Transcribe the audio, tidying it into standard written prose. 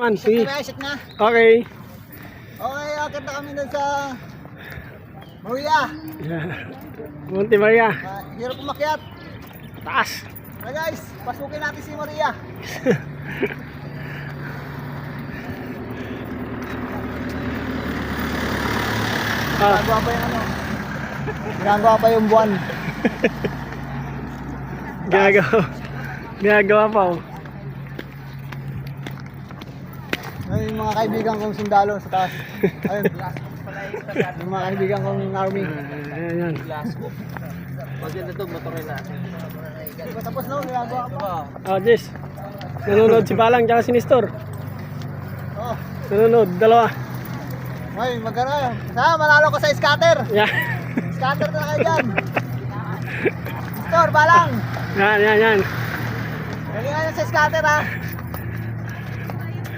Naman, sige. Reset na. Okay. Okay, akit na kami dun sa Maria. Monte Maria. Hirap umakyat. Taas. Na guys, pasukin natin si Maria. Ginagawa pa yung ano. Ginagawa pa yung buwan. Ginagawa pa oh. Ayun yung mga kaibigan kong sundalo sa taas. Ayun. Yung mga kaibigan kong army. Ayan. Maganda ito, motorin natin. Di ba tapos no? Ginagawa pa. Oh, Jess. Nanonood si Balang tsaka si Nestor. Oh. Nanonood, dalawa. Ay, magkano. Manalo ko sa scatter. Yeah. Scatter na kayo dyan. Nestor, Balang. Yan. Galingan yan sa scatter ha.